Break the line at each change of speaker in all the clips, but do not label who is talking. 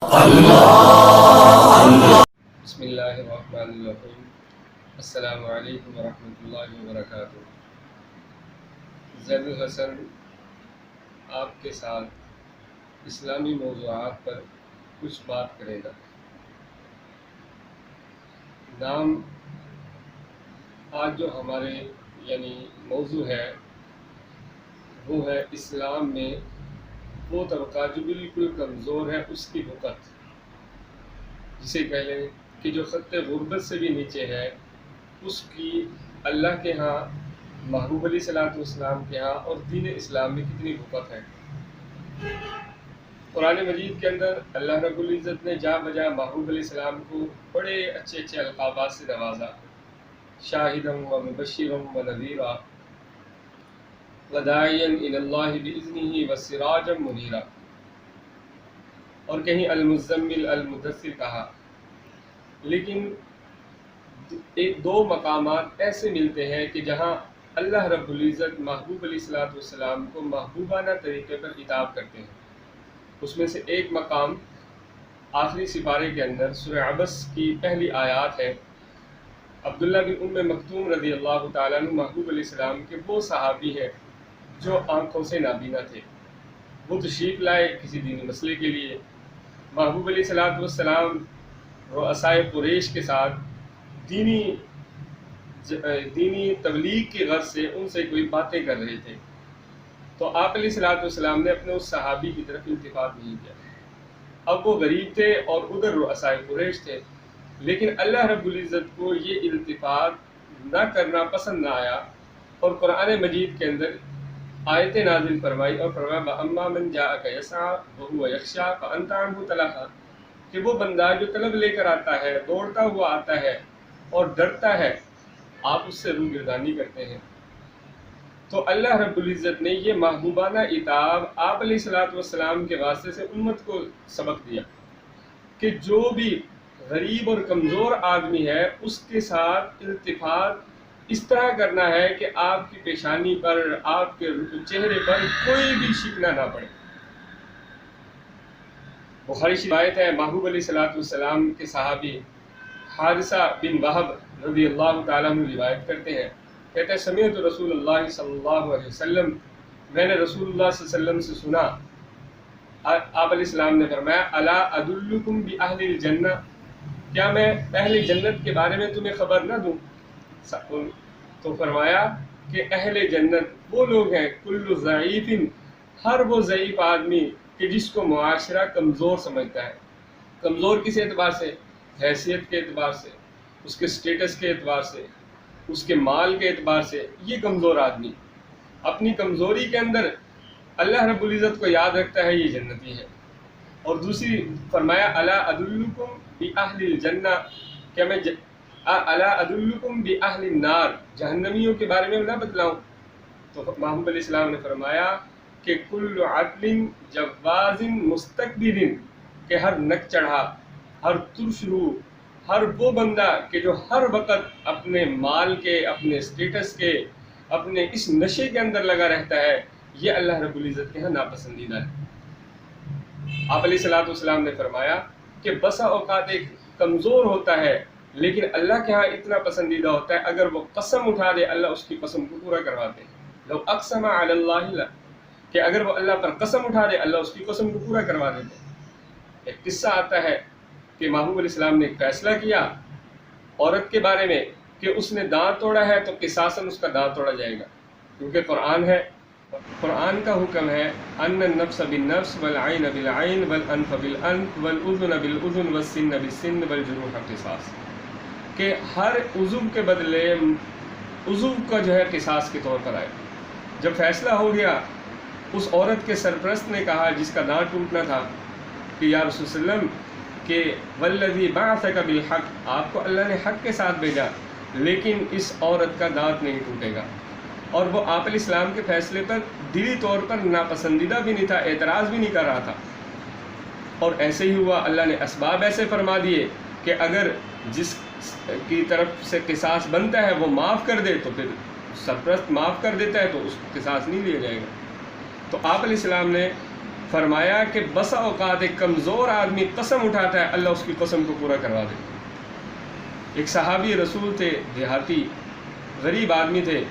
بسم اللہ الرحمن الرحیم۔ السلام علیکم ورحمۃ اللہ وبرکاتہ۔ زید الحسن آپ کے ساتھ اسلامی موضوعات پر کچھ بات کرے گا۔ نام آج جو ہمارے موضوع ہے وہ ہے اسلام میں وہ طبقہ جو بالکل کمزور ہے، اس کی وقت، جسے کہہ لیں کہ جو خط غربت سے بھی نیچے ہے، اس کی اللہ کے ہاں، محبوب علیہ الصلوۃ والسلام کے ہاں اور دین اسلام میں کتنی وقت ہے۔ قرآن مجید کے اندر اللہ رب العزت نے جا بجا محبوب علیہ السلام کو بڑے اچھے اچھے القابات سے نوازا، شاہدا و مبشرا و نذیرا وداعیا الی اللہ باذنہ وسراجا منیرا، اور کہیں المزمل المدثر کہا۔ لیکن ایک دو مقامات ایسے ملتے ہیں کہ جہاں اللہ رب العزت محبوب علیہ الصلوۃ والسلام کو محبوبانہ طریقے پر خطاب کرتے ہیں۔ اس میں سے ایک مقام آخری سپارے کے اندر سورہ عبس کی پہلی آیات ہے۔ عبداللہ بن ام مکتوم رضی اللہ تعالیٰ عنہ محبوب علیہ السلام کے وہ صحابی ہیں جو آنکھوں سے نابینا تھے۔ وہ تشریف لائے کسی دینی مسئلے کے لیے۔ محبوب علیہ الصلوۃ والسلام رؤسائے قریش کے ساتھ دینی تبلیغ کی غرض سے ان سے کوئی باتیں کر رہے تھے، تو آپ علیہ الصلوۃ والسلام نے اپنے اس صحابی کی طرف التفات نہیں کیا۔ اب وہ غریب تھے اور ادھر رؤسائے قریش تھے، لیکن اللہ رب العزت کو یہ التفات نہ کرنا پسند نہ آیا، اور قرآن مجید کے اندر آیتیں نازل فرمائی اور فرمایا وَأَمَّا مَنْ جَاءَكَ يَسْعَىٰ وَهُوَ يَخْشَىٰ فَأَنْتَ عَنْهُ تَلَهَّىٰ، کہ وہ بندہ جو طلب لے کر آتا ہے، دوڑتا ہوا آتا ہے اور ڈرتا ہے، آپ اس سے روگردانی کرتے ہیں۔ تو اللہ رب العزت نے یہ محبوبانہ عتاب آپ علیہ الصلوۃ والسلام کے واسطے سے امت کو سبق دیا کہ جو بھی غریب اور کمزور آدمی ہے اس کے ساتھ التفات اس طرح کرنا ہے کہ آپ کی پیشانی پر، آپ کے چہرے پر کوئی بھی شکنہ نہ پڑے۔ بخاری روایت ہے، محبوب علیہ الصلوۃ والسلام کے صحابی حارثہ بن وہب رضی اللہ تعالیٰ عنہ روایت کرتے ہیں، کہتے ہیں سمعت رسول اللہ صلی اللہ علیہ وسلم، میں نے رسول اللہ صلی اللہ علیہ وسلم سے سنا، آپ علیہ السلام نے فرمایا الا ادلکم باہل الجنہ، کیا میں اہل جنت کے بارے میں تمہیں خبر نہ دوں؟ تو فرمایا کہ اہل جنت وہ لوگ ہیں کل ضعیف، ہر وہ ضعیف آدمی کہ جس کو معاشرہ کمزور سمجھتا ہے۔ کمزور کس اعتبار سے؟ حیثیت کے اعتبار سے، اس کے سٹیٹس کے اعتبار سے، اس کے مال کے اعتبار سے، یہ کمزور آدمی اپنی کمزوری کے اندر اللہ رب العزت کو یاد رکھتا ہے، یہ جنتی ہے۔ اور دوسری فرمایا الا ادلکم باہل الجنہ، کیا میں الا ادلکم باہل النار، جہنمیوں کے بارے میں نہ بتلاؤں؟ تو محبوب علیہ السلام نے فرمایا کہ کل عدل جواز مستکبر، کہ ہر نک چڑھا، ہر ترش رو، ہر وہ بندہ کہ جو ہر وقت اپنے مال کے، اپنے سٹیٹس کے، اپنے اس نشے کے اندر لگا رہتا ہے، یہ اللہ رب العزت کے ہاں ناپسندیدہ ہے۔ آپ علیہ الصلوۃ والسلام نے فرمایا کہ بسا اوقات ایک کمزور ہوتا ہے لیکن اللہ کے ہاں اتنا پسندیدہ ہوتا ہے، اگر وہ قسم اٹھا دے اللہ اس کی قسم کو پورا کرواتے ہیں۔ لو اقسم علی اللہ، کہ اگر وہ اللہ پر قسم اٹھا دے اللہ اس کی قسم کو پورا کروا دیتے ہیں۔ ایک قصہ آتا ہے کہ محبوب علیہ السلام نے ایک فیصلہ کیا عورت کے بارے میں کہ اس نے دانت توڑا ہے تو قصاصاً اس کا دانت توڑا جائے گا، کیونکہ قرآن ہے، قرآن کا حکم ہے ان النفس بالنفس والعین بالعین والانف بالانف والاذن بالاذن والسن بالسن والجروح قصاص، کہ ہر عضو کے بدلے عضو کا جو ہے قصاص کے طور پر آئے۔ جب فیصلہ ہو گیا، اس عورت کے سرپرست نے کہا جس کا دانت ٹوٹنا تھا کہ یا رسول اللہ صلی اللہ علیہ وسلم کہ والذی بعثک بالحق، آپ کو اللہ نے حق کے ساتھ بھیجا لیکن اس عورت کا دانت نہیں ٹوٹے گا۔ اور وہ آپ علیہ السلام کے فیصلے پر دلی طور پر ناپسندیدہ بھی نہیں تھا، اعتراض بھی نہیں کر رہا تھا، اور ایسے ہی ہوا۔ اللہ نے اسباب ایسے فرما دیے کہ اگر جس کی طرف سے قصاص بنتا ہے وہ معاف کر دے تو پھر سرپرست معاف کر دیتا ہے تو اس کو قصاص نہیں لیا جائے گا۔ تو آپ علیہ السلام نے فرمایا کہ بسا اوقات ایک کمزور آدمی قسم اٹھاتا ہے، اللہ اس کی قسم کو پورا کروا دے۔ ایک صحابی رسول تھے، دیہاتی غریب آدمی تھے،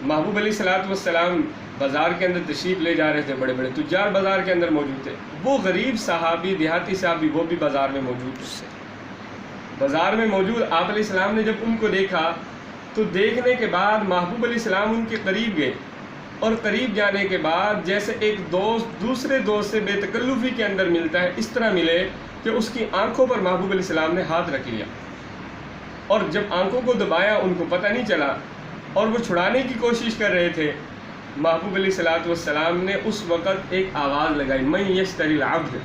محبوب علیہ الصلوۃ والسلام بازار کے اندر تشریف لے جا رہے تھے، بڑے بڑے تجار بازار کے اندر موجود تھے، وہ غریب صحابی دیہاتی صحابی وہ بھی بازار میں موجود تھے۔ بازار میں موجود آپ علیہ السلام نے جب ان کو دیکھا تو دیکھنے کے بعد محبوب علیہ السلام ان کے قریب گئے، اور قریب جانے کے بعد جیسے ایک دوست دوسرے دوست سے بے تکلفی کے اندر ملتا ہے، اس طرح ملے کہ اس کی آنکھوں پر محبوب علیہ السلام نے ہاتھ رکھ لیا، اور جب آنکھوں کو دبایا ان کو پتہ نہیں چلا، اور وہ چھڑانے کی کوشش کر رہے تھے۔ محبوب علیہ الصلوۃ والسلام نے اس وقت ایک آواز لگائی، من یشتری العبد،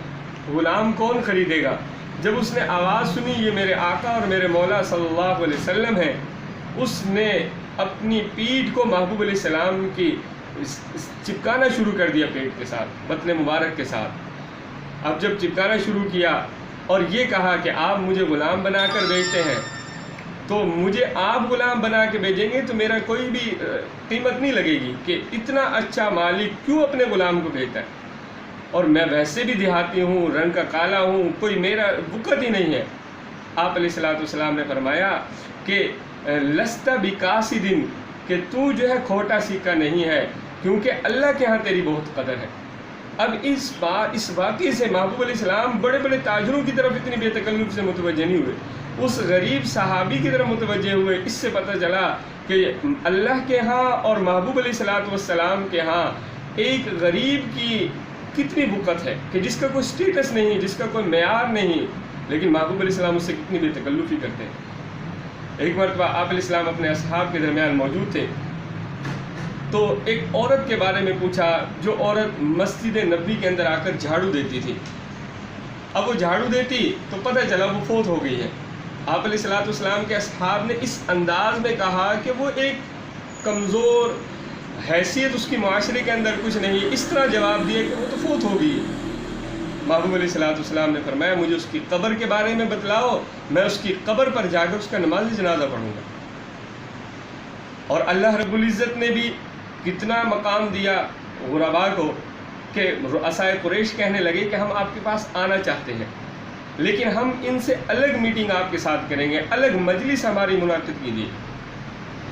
غلام کون خریدے گا؟ جب اس نے آواز سنی یہ میرے آقا اور میرے مولا صلی اللہ علیہ وسلم ہیں، اس نے اپنی پیٹھ کو محبوب علیہ السلام کی چپکانا شروع کر دیا، پیٹ کے ساتھ، بطن مبارک کے ساتھ۔ اب جب چپکانا شروع کیا اور یہ کہا کہ آپ مجھے غلام بنا کر بیچتے ہیں، تو مجھے آپ غلام بنا کے بھیجیں گے تو میرا کوئی بھی قیمت نہیں لگے گی کہ اتنا اچھا مالک کیوں اپنے غلام کو بھیجتا ہے، اور میں ویسے بھی دیہاتی ہوں، رنگ کا کالا ہوں، کوئی میرا وقت ہی نہیں ہے۔ آپ علیہ الصلوۃ والسلام نے فرمایا کہ لست بقاصد، کہ تو جو ہے کھوٹا سکہ نہیں ہے، کیونکہ اللہ کے ہاں تیری بہت قدر ہے۔ اب اس واقعے سے محبوب علیہ السلام بڑے بڑے تاجروں کی طرف اتنی بے تکلف سے متوجہ نہیں ہوئے، اس غریب صحابی کی طرف متوجہ ہوئے۔ اس سے پتہ چلا کہ اللہ کے ہاں اور محبوب علیہ الصلوۃ والسلام کے ہاں ایک غریب کی کتنی بقت ہے، کہ جس کا کوئی سٹیٹس نہیں، جس کا کوئی معیار نہیں، لیکن محبوب علیہ السلام اس سے کتنی بے تکلفی کرتے ہیں۔ ایک مرتبہ آپ علیہ السلام اپنے اصحاب کے درمیان موجود تھے، تو ایک عورت کے بارے میں پوچھا، جو عورت مسجد نبوی کے اندر آ کر جھاڑو دیتی تھی۔ اب وہ جھاڑو دیتی تو پتہ چلا وہ فوت ہو گئی ہے۔ آپ علیہ الصلوۃ والسلام کے اصحاب نے اس انداز میں کہا کہ وہ ایک کمزور حیثیت، اس کی معاشرے کے اندر کچھ نہیں، اس طرح جواب دیا کہ وہ تو فوت ہو گئی۔ محبوب علیہ الصلوۃ والسلام نے فرمایا مجھے اس کی قبر کے بارے میں بتلاؤ، میں اس کی قبر پر جا کر اس کا نماز جنازہ پڑھوں گا۔ اور اللہ رب العزت نے بھی کتنا مقام دیا غرباء کو کہ رؤساء قریش کہنے لگے کہ ہم آپ کے پاس آنا چاہتے ہیں، لیکن ہم ان سے الگ میٹنگ آپ کے ساتھ کریں گے، الگ مجلس ہماری منعقد کیجیے۔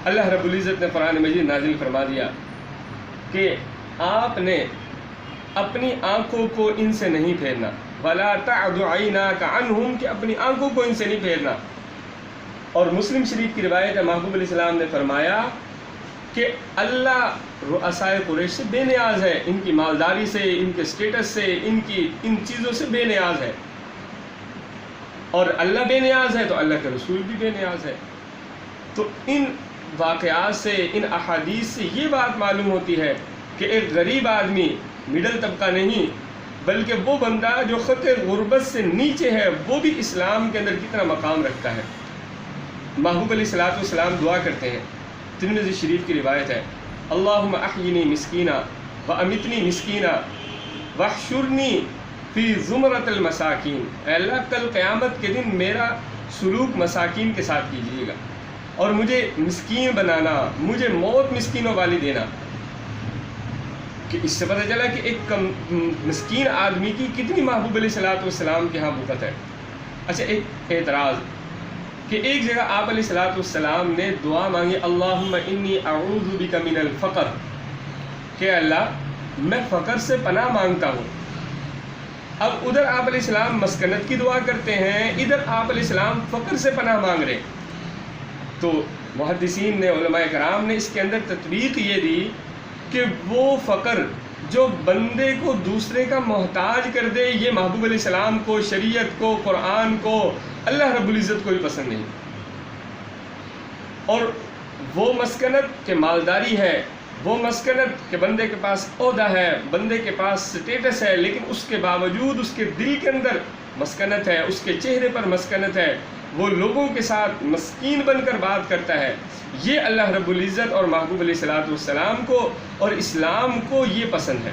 اللہ رب العزت نے قرآن مجید نازل فرما دیا کہ آپ نے اپنی آنکھوں کو ان سے نہیں پھیرنا، وَلَا تَعْدُ عَيْنَاكَ عَنْهُمْ، کہ اپنی آنکھوں کو ان سے نہیں پھیرنا۔ اور مسلم شریف کی روایت ہے، محبوب علیہ السلام نے فرمایا کہ اللہ رؤساء قریش سے بے نیاز ہے، ان کی مالداری سے، ان کے سٹیٹس سے، ان چیزوں سے بے نیاز ہے، اور اللہ بے نیاز ہے تو اللہ کے رسول بھی بے نیاز ہے۔ تو ان واقعات سے، ان احادیث سے یہ بات معلوم ہوتی ہے کہ ایک غریب آدمی، مڈل طبقہ نہیں، بلکہ وہ بندہ جو خط غربت سے نیچے ہے، وہ بھی اسلام کے اندر کتنا مقام رکھتا ہے۔ محبوب علیہ الصلوۃ والسلام دعا کرتے ہیں، ترمذی شریف کی روایت ہے، اللہم احینی مسکینا وامتنی مسکینا واحشرنی فی زمرۃ المساکین، اے اللہ کل قیامت کے دن میرا سلوک مساکین کے ساتھ کیجیے گا، اور مجھے مسکین بنانا، مجھے موت مسکینوں والی دینا۔ کہ اس سے پتہ چلا کہ ایک مسکین آدمی کی کتنی محبوب علیہ الصلوۃ والسلام کے ہاں بقت ہے۔ اچھا، ایک اعتراض کہ ایک جگہ آپ علیہ الصلوۃ والسلام نے دعا مانگی، اللہم انی اعوذ بک من الفقر، کہ اللہ میں فقر سے پناہ مانگتا ہوں۔ اب ادھر آپ علیہ السلام مسکنت کی دعا کرتے ہیں، ادھر آپ علیہ السلام فقر سے پناہ مانگ رہے۔ تو محدثین نے، علماء کرام نے اس کے اندر تطبیق یہ دی کہ وہ فقر جو بندے کو دوسرے کا محتاج کر دے، یہ محبوب علیہ السلام کو، شریعت کو، قرآن کو، اللہ رب العزت کو بھی پسند نہیں۔ اور وہ مسکنت کہ مالداری ہے، وہ مسکنت کہ بندے کے پاس عہدہ ہے، بندے کے پاس سٹیٹس ہے، لیکن اس کے باوجود اس کے دل کے اندر مسکنت ہے، اس کے چہرے پر مسکنت ہے، وہ لوگوں کے ساتھ مسکین بن کر بات کرتا ہے، یہ اللہ رب العزت اور محبوب علیہ الصلوۃ والسلام کو اور اسلام کو یہ پسند ہے۔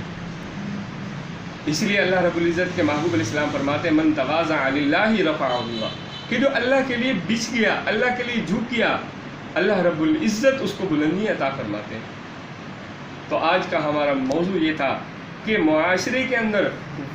اس لیے اللہ رب العزت کے محبوب علیہ السلام فرماتے ہیں، من تواضع للہ رفعہ اللہ، کہ جو اللہ کے لیے بچھ گیا، اللہ کے لیے جھک گیا، اللہ رب العزت اس کو بلندی عطا فرماتے ہیں۔ تو آج کا ہمارا موضوع یہ تھا کہ معاشرے کے اندر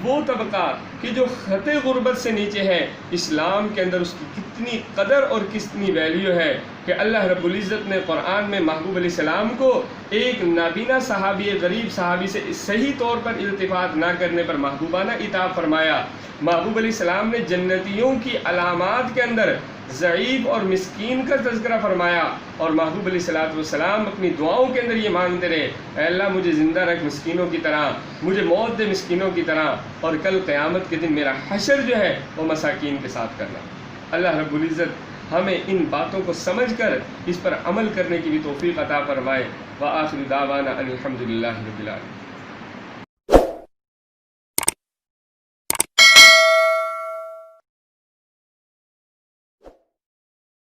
وہ طبقہ کہ جو خط غربت سے نیچے ہے، اسلام کے اندر اس کی کتنی قدر اور کتنی ویلیو ہے کہ اللہ رب العزت نے قرآن میں محبوب علیہ السلام کو ایک نابینا صحابی، غریب صحابی سے صحیح طور پر التفات نہ کرنے پر محبوبانہ عتاب فرمایا۔ محبوب علیہ السلام نے جنتیوں کی علامات کے اندر ضعیف اور مسکین کا تذکرہ فرمایا، اور محبوب علیہ السلام اپنی دعاؤں کے اندر یہ مانگتے رہے، اے اللہ مجھے زندہ رکھ مسکینوں کی طرح، مجھے موت دے مسکینوں کی طرح، اور کل قیامت کے دن میرا حشر جو ہے وہ مساکین کے ساتھ کرنا۔ اللہ رب العزت ہمیں ان باتوں کو سمجھ کر اس پر عمل کرنے کی بھی توفیق عطا فرمائے۔ وآخر دعوانا ان الحمد للہ رب العالمین۔